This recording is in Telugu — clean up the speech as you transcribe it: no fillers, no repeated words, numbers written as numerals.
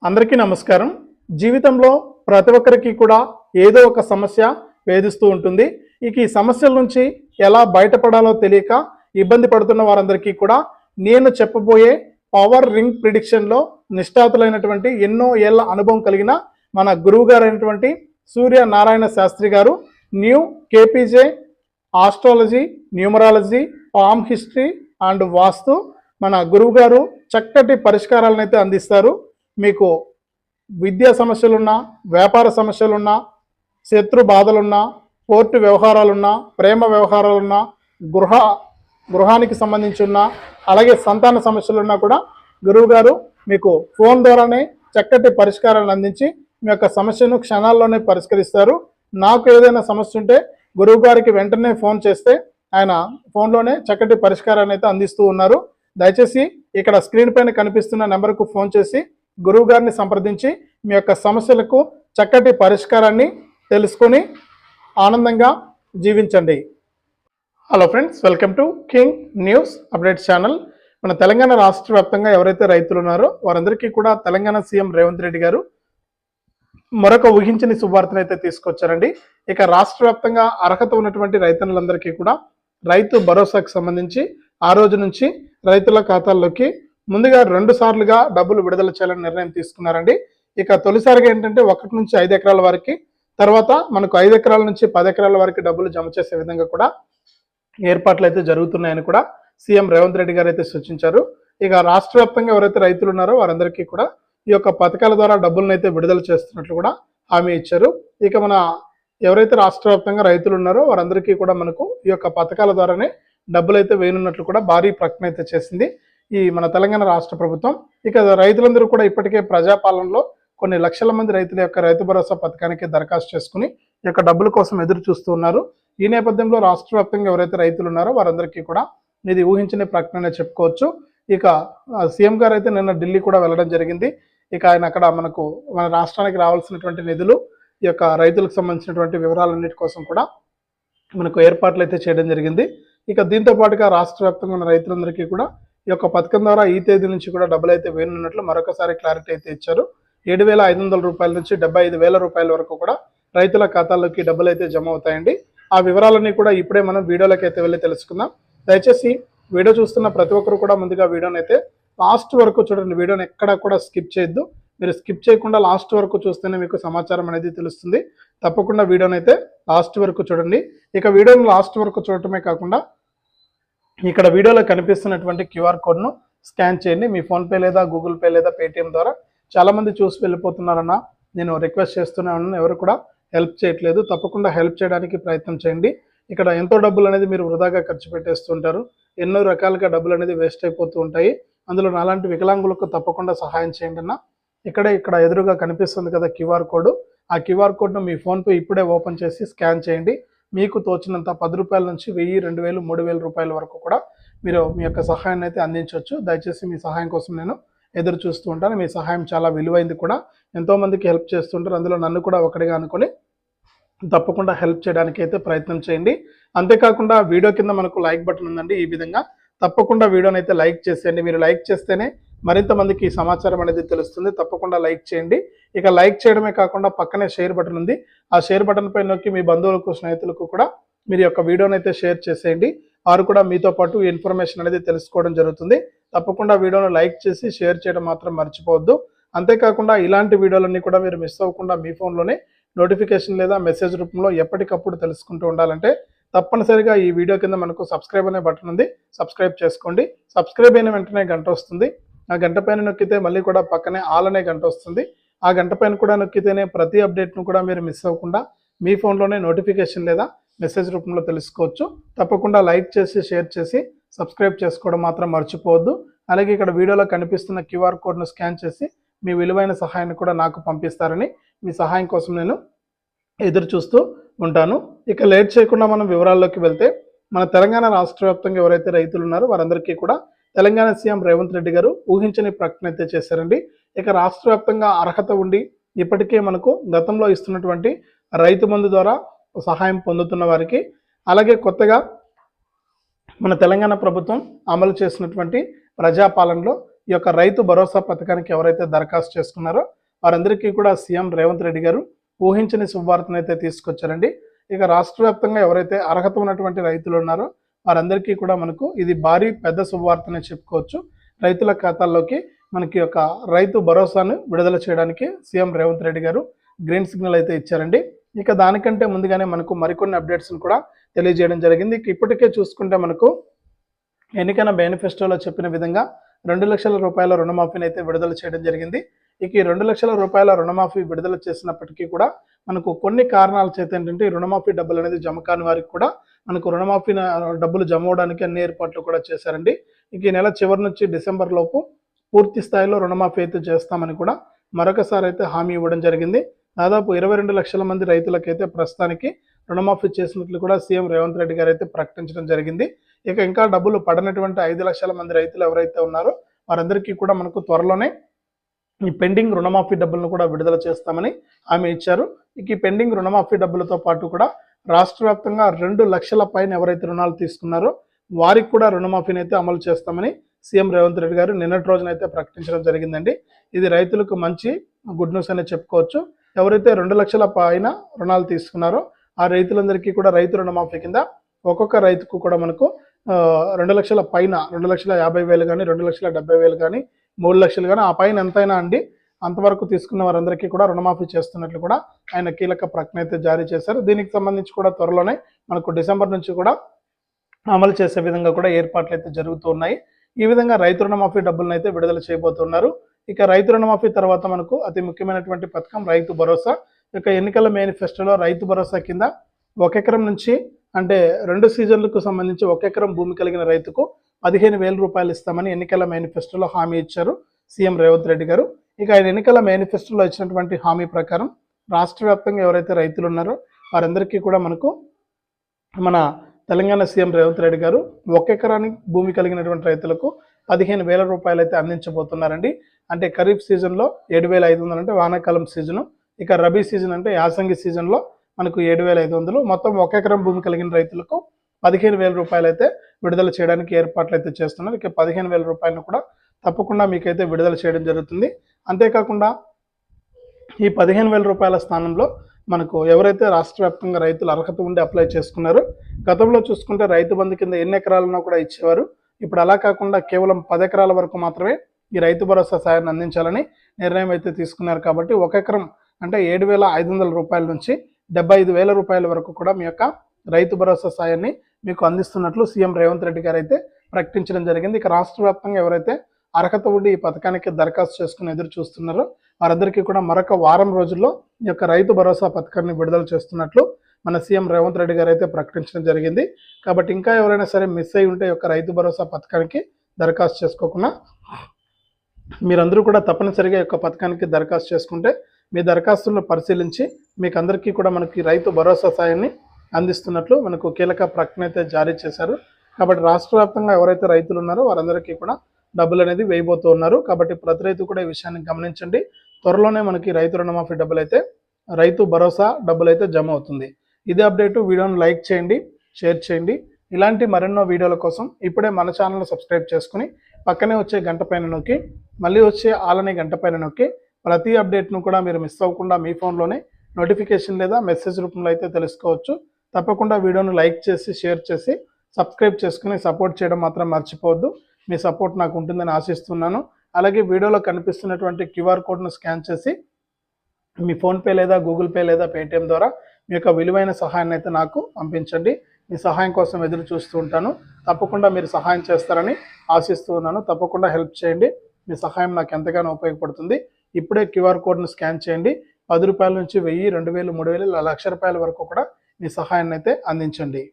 అందరికీ నమస్కారం. జీవితంలో ప్రతి ఒక్కరికి కూడా ఏదో ఒక సమస్య వేధిస్తూ ఉంటుంది. ఈ సమస్యల నుంచి ఎలా బయటపడాలో తెలియక ఇబ్బంది పడుతున్న వారందరికీ కూడా నేను చెప్పబోయే పవర్ రింగ్ ప్రిడిక్షన్లో నిష్ఠాతులైనటువంటి ఎన్నో ఏళ్ల అనుభవం కలిగిన మన గురువు గారు అయినటువంటి సూర్య నారాయణ శాస్త్రి గారు new KPJ astrology, numerology, palm history and vastu మన గురువు గారు చక్కటి పరిష్కారాలను అయితే అందిస్తారు. మీకు విద్యా సమస్యలున్నా, వ్యాపార సమస్యలున్నా, శత్రు బాధలున్నా, కోర్టు వ్యవహారాలున్నా, ప్రేమ వ్యవహారాలున్నా, గృహానికి సంబంధించి ఉన్నా, అలాగే సంతాన సమస్యలున్నా కూడా గురువు గారు మీకు ఫోన్ ద్వారానే చక్కటి పరిష్కారాలను అందించి మీ యొక్క సమస్యను క్షణాల్లోనే పరిష్కరిస్తారు. నాకు ఏదైనా సమస్య ఉంటే గురువు గారికి వెంటనే ఫోన్ చేస్తే ఆయన ఫోన్లోనే చక్కటి పరిష్కారాన్ని అయితే అందిస్తూ ఉన్నారు. దయచేసి ఇక్కడ స్క్రీన్ పైన కనిపిస్తున్న నెంబర్కు ఫోన్ చేసి గురువు గారిని సంప్రదించి మీ యొక్క సమస్యలకు చక్కటి పరిష్కారాన్ని తెలుసుకొని ఆనందంగా జీవించండి. Hello friends, welcome to king news updates channel. మన తెలంగాణ రాష్ట్ర వ్యాప్తంగా ఎవరైతే రైతులు ఉన్నారో వారందరికీ కూడా తెలంగాణ సీఎం రేవంత్ రెడ్డి గారు మరొక ఊహించని శుభార్తను అయితే తీసుకొచ్చారండి. ఇక రాష్ట్ర వ్యాప్తంగా అర్హత ఉన్నటువంటి రైతన్నులందరికీ కూడా రైతు భరోసాకు సంబంధించి ఆ రోజు నుంచి రైతుల ఖాతాల్లోకి ముందుగా 2 సార్లుగా డబ్బులు విడుదల చేయాలని నిర్ణయం తీసుకున్నారండి. ఇక తొలిసారిగా ఏంటంటే 1 నుంచి 5 ఎకరాల వరకు, తర్వాత మనకు 5 ఎకరాల నుంచి 10 ఎకరాల వరకు డబ్బులు జమ చేసే విధంగా కూడా ఏర్పాట్లు అయితే జరుగుతున్నాయని కూడా సీఎం రేవంత్ రెడ్డి గారు అయితే సూచించారు. ఇక రాష్ట్ర వ్యాప్తంగా ఎవరైతే రైతులు ఉన్నారో వారందరికీ కూడా ఈ యొక్క పథకాల ద్వారా డబ్బులను అయితే విడుదల చేస్తున్నట్లు కూడా హామీ ఇచ్చారు. ఇక మన ఎవరైతే రాష్ట్ర వ్యాప్తంగా రైతులు ఉన్నారో వారందరికీ కూడా మనకు ఈ యొక్క పథకాల ద్వారానే డబ్బులు అయితే వేయనున్నట్లు కూడా భారీ ప్రకటన అయితే చేసింది ఈ మన తెలంగాణ రాష్ట్ర ప్రభుత్వం. ఇక రైతులందరూ కూడా ఇప్పటికే ప్రజాపాలనలో కొన్ని లక్షల మంది రైతుల యొక్క రైతు భరోసా పథకానికి దరఖాస్తు చేసుకుని ఈ యొక్క డబ్బుల కోసం ఎదురు చూస్తూ ఉన్నారు. ఈ నేపథ్యంలో రాష్ట్ర వ్యాప్తంగా ఎవరైతే రైతులు ఉన్నారో వారందరికీ కూడా ఇది ఊహించని ప్రకటన చెప్పుకోవచ్చు. ఇక సీఎం గారు అయితే నిన్న ఢిల్లీ కూడా వెళ్ళడం జరిగింది. ఇక ఆయన అక్కడ మన రాష్ట్రానికి రావాల్సినటువంటి నిధులు, ఈ యొక్క రైతులకు సంబంధించినటువంటి వివరాలన్నిటి కోసం కూడా మనకు ఏర్పాట్లు అయితే చేయడం జరిగింది. ఇక దీంతో పాటుగా రాష్ట్ర వ్యాప్తంగా ఉన్న రైతులందరికీ కూడా ఈ యొక్క పథకం ద్వారా ఈ తేదీ నుంచి కూడా డబ్బులు అయితే వేయనున్నట్లు మరొకసారి క్లారిటీ అయితే ఇచ్చారు. 7,500 రూపాయల నుంచి 75,000 రూపాయల వరకు కూడా రైతుల ఖాతాల్లోకి డబ్బులు అయితే జమ అవుతాయండి. ఆ వివరాలన్నీ కూడా ఇప్పుడే మనం వీడియోలోకి అయితే వెళ్ళి తెలుసుకుందాం. దయచేసి వీడియో చూస్తున్న ప్రతి ఒక్కరు కూడా ముందుగా వీడియోని అయితే లాస్ట్ వరకు చూడండి. వీడియోని ఎక్కడా కూడా స్కిప్ చేయొద్దు. మీరు స్కిప్ చేయకుండా లాస్ట్ వరకు చూస్తేనే మీకు సమాచారం అనేది తెలుస్తుంది. తప్పకుండా వీడియోని అయితే లాస్ట్ వరకు చూడండి. ఇక వీడియోని లాస్ట్ వరకు చూడటమే కాకుండా ఇక్కడ వీడియోలో కనిపిస్తున్నటువంటి క్యూఆర్ కోడ్ను స్కాన్ చేయండి. మీ ఫోన్పే లేదా గూగుల్ పే లేదా పేటిఎం ద్వారా చాలామంది చూసి వెళ్ళిపోతున్నారన్న నేను రిక్వెస్ట్ చేస్తున్నాను. ఎవరు కూడా హెల్ప్ చేయట్లేదు. తప్పకుండా హెల్ప్ చేయడానికి ప్రయత్నం చేయండి. ఇక్కడ ఎంతో డబ్బులు అనేది మీరు వృధాగా ఖర్చు పెట్టేస్తుంటారు. ఎన్నో రకాలుగా డబ్బులు అనేది వేస్ట్ అయిపోతూ ఉంటాయి. అందులో నాలాంటి వికలాంగులకు తప్పకుండా సహాయం చేయండి అన్న. ఇక్కడ ఎదురుగా కనిపిస్తుంది కదా క్యూఆర్ కోడ్. ఆ క్యూఆర్ కోడ్ను మీ ఫోన్పే ఇప్పుడే ఓపెన్ చేసి స్కాన్ చేయండి. మీకు తోచినంత 10 రూపాయల నుంచి 1000, 2000, 3000 రూపాయల వరకు కూడా మీరు మీ యొక్క సహాయాన్ని అయితే అందించవచ్చు. దయచేసి మీ సహాయం కోసం నేను ఎదురు చూస్తూ ఉంటాను. మీ సహాయం చాలా విలువైంది కూడా. ఎంతోమందికి హెల్ప్ చేస్తుంటారు. అందులో నన్ను కూడా ఒకటిగా అనుకొని తప్పకుండా హెల్ప్ చేయడానికి అయితే ప్రయత్నం చేయండి. అంతేకాకుండా వీడియో కింద మనకు లైక్ బటన్ ఉందండి. ఈ విధంగా తప్పకుండా వీడియోని అయితే లైక్ చేసేయండి. మీరు లైక్ చేస్తేనే మరింత మందికి ఈ సమాచారం అనేది తెలుస్తుంది. తప్పకుండా లైక్ చేయండి. ఇక లైక్ చేయడమే కాకుండా పక్కనే షేర్ బటన్ ఉంది. ఆ షేర్ బటన్ పై నొక్కి మీ బంధువులకు, స్నేహితులకు కూడా మీరు యొక్క వీడియోని అయితే షేర్ చేసేయండి. వారు కూడా మీతో పాటు ఇన్ఫర్మేషన్ అనేది తెలుసుకోవడం జరుగుతుంది. తప్పకుండా వీడియోను లైక్ చేసి షేర్ చేయడం మాత్రం మర్చిపోవద్దు. అంతేకాకుండా ఇలాంటి వీడియోలన్నీ కూడా మీరు మిస్ అవ్వకుండా మీ ఫోన్లోనే నోటిఫికేషన్ లేదా మెసేజ్ రూపంలో ఎప్పటికప్పుడు తెలుసుకుంటూ ఉండాలంటే తప్పనిసరిగా ఈ వీడియో కింద మనకు సబ్స్క్రైబ్ అనే బటన్ ఉంది. సబ్స్క్రైబ్ చేసుకోండి. సబ్స్క్రైబ్ అయిన వెంటనే గంట వస్తుంది. ఆ గంట పైన నొక్కితే మళ్ళీ కూడా పక్కనే ఆల్ అనే గంట వస్తుంది. ఆ గంట పైన కూడా నొక్కితేనే ప్రతి అప్డేట్ను కూడా మీరు మిస్ అవ్వకుండా మీ ఫోన్లోనే నోటిఫికేషన్ లేదా మెసేజ్ రూపంలో తెలుసుకోవచ్చు. తప్పకుండా లైక్ చేసి షేర్ చేసి సబ్స్క్రైబ్ చేసుకోవడం మాత్రం మర్చిపోవద్దు. అలాగే ఇక్కడ వీడియోలో కనిపిస్తున్న క్యూఆర్ కోడ్ను స్కాన్ చేసి మీ విలువైన సహాయాన్ని కూడా నాకు పంపిస్తారని మీ సహాయం కోసం నేను ఎదురు చూస్తూ ఉంటాను. ఇక లేట్ చేయకుండా మనం వివరాల్లోకి వెళ్తే మన తెలంగాణ రాష్ట్ర వ్యాప్తంగా ఎవరైతే రైతులు ఉన్నారో వారందరికీ కూడా తెలంగాణ సీఎం రేవంత్ రెడ్డి గారు ఊహించని ప్రకటన అయితే చేశారండి. ఇక రాష్ట్ర వ్యాప్తంగా అర్హత ఉండి ఇప్పటికే మనకు గతంలో ఇస్తున్నటువంటి రైతు బంధు ద్వారా సహాయం పొందుతున్న వారికి, అలాగే కొత్తగా మన తెలంగాణ ప్రభుత్వం అమలు చేసినటువంటి ప్రజాపాలనలో ఈ యొక్క రైతు భరోసా పథకానికి ఎవరైతే దరఖాస్తు చేసుకున్నారో వారందరికీ కూడా సీఎం రేవంత్ రెడ్డి గారు ఊహించని శుభవార్తను అయితే తీసుకొచ్చారండి. ఇక రాష్ట్ర వ్యాప్తంగా ఎవరైతే అర్హత ఉన్నటువంటి రైతులు ఉన్నారో వారందరికీ కూడా మనకు ఇది భారీ పెద్ద శుభవార్తనే చెప్పుకోవచ్చు. రైతుల ఖాతాల్లోకి మనకి యొక్క రైతు భరోసాను విడుదల చేయడానికి సీఎం రేవంత్ రెడ్డి గారు గ్రీన్ సిగ్నల్ అయితే ఇచ్చారండి. ఇక దానికంటే ముందుగానే మనకు మరికొన్ని అప్డేట్స్ని కూడా తెలియజేయడం జరిగింది. ఇప్పటికే చూసుకుంటే మనకు ఎన్నికైన మేనిఫెస్టోలో చెప్పిన విధంగా 2 లక్షల రూపాయల రుణమాఫీని అయితే విడుదల చేయడం జరిగింది. ఇక ఈ 2 లక్షల రూపాయల రుణమాఫీ విడుదల చేసినప్పటికీ కూడా మనకు కొన్ని కారణాల చేత ఏంటంటే ఈ రుణమాఫీ డబ్బులు అనేది జమ కాని వారికి కూడా మనకు రుణమాఫీ డబ్బులు జమ అవడానికి అన్ని ఏర్పాట్లు కూడా చేశారండి. ఇక ఈ నెల చివరి నుంచి డిసెంబర్ లోపు పూర్తి స్థాయిలో రుణమాఫీ అయితే చేస్తామని కూడా మరొకసారి అయితే హామీ ఇవ్వడం జరిగింది. దాదాపు 22 లక్షల మంది రైతులకైతే ప్రస్తుతానికి రుణమాఫీ చేసినట్లు కూడా సీఎం రేవంత్ రెడ్డి గారు అయితే ప్రకటించడం జరిగింది. ఇక ఇంకా డబ్బులు పడనటువంటి 5 లక్షల మంది రైతులు ఎవరైతే ఉన్నారో వారందరికీ కూడా మనకు త్వరలోనే ఈ పెండింగ్ రుణమాఫీ డబ్బులను కూడా విడుదల చేస్తామని హామీ ఇచ్చారు. ఇక ఈ పెండింగ్ రుణమాఫీ డబ్బులతో పాటు కూడా రాష్ట్ర వ్యాప్తంగా 2 లక్షల పైన ఎవరైతే రుణాలు తీసుకున్నారో వారికి కూడా రుణమాఫీని అయితే అమలు చేస్తామని సీఎం రేవంత్ రెడ్డి గారు నిన్నటి రోజునైతే ప్రకటించడం జరిగిందండి. ఇది రైతులకు మంచి గుడ్ న్యూస్ అనే చెప్పుకోవచ్చు. ఎవరైతే 2 లక్షల పైన రుణాలు తీసుకున్నారో ఆ రైతులందరికీ కూడా రైతు రుణమాఫీ కింద ఒక్కొక్క రైతుకు కూడా మనకు 2 లక్షల పైన 2,50,000 కానీ 2,70,000 కానీ 3 లక్షలు కానీ ఆ పైన ఎంతైనా అండి అంతవరకు తీసుకున్న వారందరికీ కూడా రుణమాఫీ చేస్తున్నట్లు కూడా ఆయన కీలక ప్రకటన అయితే జారీ చేశారు. దీనికి సంబంధించి కూడా త్వరలోనే మనకు డిసెంబర్ నుంచి కూడా అమలు చేసే విధంగా కూడా ఏర్పాట్లు అయితే జరుగుతూ ఉన్నాయి. ఈ విధంగా రైతు రుణమాఫీ డబ్బులను అయితే విడుదల చేయబోతున్నారు. ఇక రైతు రుణమాఫీ తర్వాత మనకు అతి ముఖ్యమైనటువంటి పథకం రైతు భరోసా. ఇక ఎన్నికల మేనిఫెస్టోలో రైతు భరోసా కింద 1 ఎకరం నుంచి అంటే 2 సీజన్లకు సంబంధించి 1 ఎకరం భూమి కలిగిన రైతుకు 15,000 రూపాయలు ఇస్తామని ఎన్నికల మేనిఫెస్టోలో హామీ ఇచ్చారు సీఎం రేవంత్ రెడ్డి గారు. ఇక ఆయన ఎన్నికల మేనిఫెస్టోలో ఇచ్చినటువంటి హామీ ప్రకారం రాష్ట్ర వ్యాప్తంగా ఎవరైతే రైతులు ఉన్నారో వారందరికీ కూడా మనకు మన తెలంగాణ సీఎం రేవంత్ రెడ్డి గారు 1 ఎకరానికి భూమి కలిగినటువంటి రైతులకు 15,000 రూపాయలు అయితే అందించబోతున్నారండి. అంటే ఖరీఫ్ సీజన్లో 7,500 అంటే వానాకాలం సీజను, ఇక రబీ సీజన్ అంటే యాసంగి సీజన్లో మనకు 7,500, మొత్తం 1 ఎకరం భూమి కలిగిన రైతులకు 15,000 రూపాయలు అయితే విడుదల చేయడానికి ఏర్పాట్లు అయితే చేస్తున్నారు. ఇక 15,000 రూపాయలను కూడా తప్పకుండా మీకైతే విడుదల చేయడం జరుగుతుంది. అంతేకాకుండా ఈ 15,000 రూపాయల స్థానంలో మనకు ఎవరైతే రాష్ట్ర వ్యాప్తంగా రైతులు అర్హత ఉండి అప్లై చేసుకున్నారో గతంలో చూసుకుంటే రైతు బంధు కింద ఎన్ని ఎకరాలన్నా కూడా ఇచ్చేవారు. ఇప్పుడు అలా కాకుండా కేవలం 10 ఎకరాల వరకు మాత్రమే ఈ రైతు భరోసా సాయాన్ని అందించాలని నిర్ణయం అయితే తీసుకున్నారు. కాబట్టి 1 ఎకరం అంటే 7,500 రూపాయల నుంచి 75,000 రూపాయల వరకు కూడా మీ యొక్క రైతు భరోసా సాయాన్ని మీకు అందిస్తున్నట్లు సీఎం రేవంత్ రెడ్డి గారు అయితే ప్రకటించడం జరిగింది. ఇక రాష్ట్ర వ్యాప్తంగా ఎవరైతే అర్హత ఉండి ఈ పథకానికి దరఖాస్తు చేసుకుని ఎదురు చూస్తున్నారో వారందరికీ కూడా మరొక వారం రోజుల్లో ఈ యొక్క రైతు భరోసా పథకాన్ని విడుదల చేస్తున్నట్లు మన సీఎం రేవంత్ రెడ్డి గారు అయితే ప్రకటించడం జరిగింది. కాబట్టి ఇంకా ఎవరైనా సరే మిస్ అయి ఉంటే ఈ యొక్క రైతు భరోసా పథకానికి దరఖాస్తు చేసుకోకుండా మీరందరూ కూడా తప్పనిసరిగా ఈ యొక్క పథకానికి దరఖాస్తు చేసుకుంటే మీ దరఖాస్తులను పరిశీలించి మీకు అందరికీ కూడా మనకి రైతు భరోసా సాయాన్ని అందిస్తున్నట్లు మనకు కీలక ప్రకటన అయితే జారీ చేశారు. కాబట్టి రాష్ట్ర వ్యాప్తంగా ఎవరైతే రైతులు ఉన్నారో వారందరికీ కూడా డబ్బులు అనేది వేయబోతూ ఉన్నారు. కాబట్టి ప్రతి రైతు కూడా ఈ విషయాన్ని గమనించండి. త్వరలోనే మనకి రైతు రుణమాఫీ డబ్బులు అయితే రైతు భరోసా డబ్బులు అయితే జమ అవుతుంది. ఇదే అప్డేటు. వీడియోను లైక్ చేయండి, షేర్ చేయండి. ఇలాంటి మరెన్నో వీడియోల కోసం ఇప్పుడే మన ఛానల్ని సబ్స్క్రైబ్ చేసుకుని పక్కనే వచ్చే గంట పైన నొక్కి మళ్ళీ వచ్చే ఆలనే గంట పైన నొక్కి ప్రతి అప్డేట్ను కూడా మీరు మిస్ అవ్వకుండా మీ ఫోన్లోనే నోటిఫికేషన్ లేదా మెసేజ్ రూపంలో అయితే తెలుసుకోవచ్చు. తప్పకుండా వీడియోను లైక్ చేసి షేర్ చేసి సబ్స్క్రైబ్ చేసుకుని సపోర్ట్ చేయడం మాత్రం మర్చిపోవద్దు. మీ సపోర్ట్ నాకు ఉంటుందని ఆశిస్తున్నాను. అలాగే వీడియోలో కనిపిస్తున్నటువంటి QR కోడ్ను స్కాన్ చేసి మీ ఫోన్పే లేదా గూగుల్ పే లేదా పేటిఎం ద్వారా మీ యొక్క విలువైన సహాయాన్ని అయితే నాకు పంపించండి. మీ సహాయం కోసం ఎదురు చూస్తూ ఉంటాను. తప్పకుండా మీరు సహాయం చేస్తారని ఆశిస్తూ ఉన్నాను. తప్పకుండా హెల్ప్ చేయండి. మీ సహాయం నాకు ఎంతగానో ఉపయోగపడుతుంది. ఇప్పుడే QR కోడ్ను స్కాన్ చేయండి. 10 రూపాయల నుంచి 1000, 2000, 3000, 1,00,000 రూపాయల వరకు కూడా మీ సహాయాన్ని అయితే అందించండి.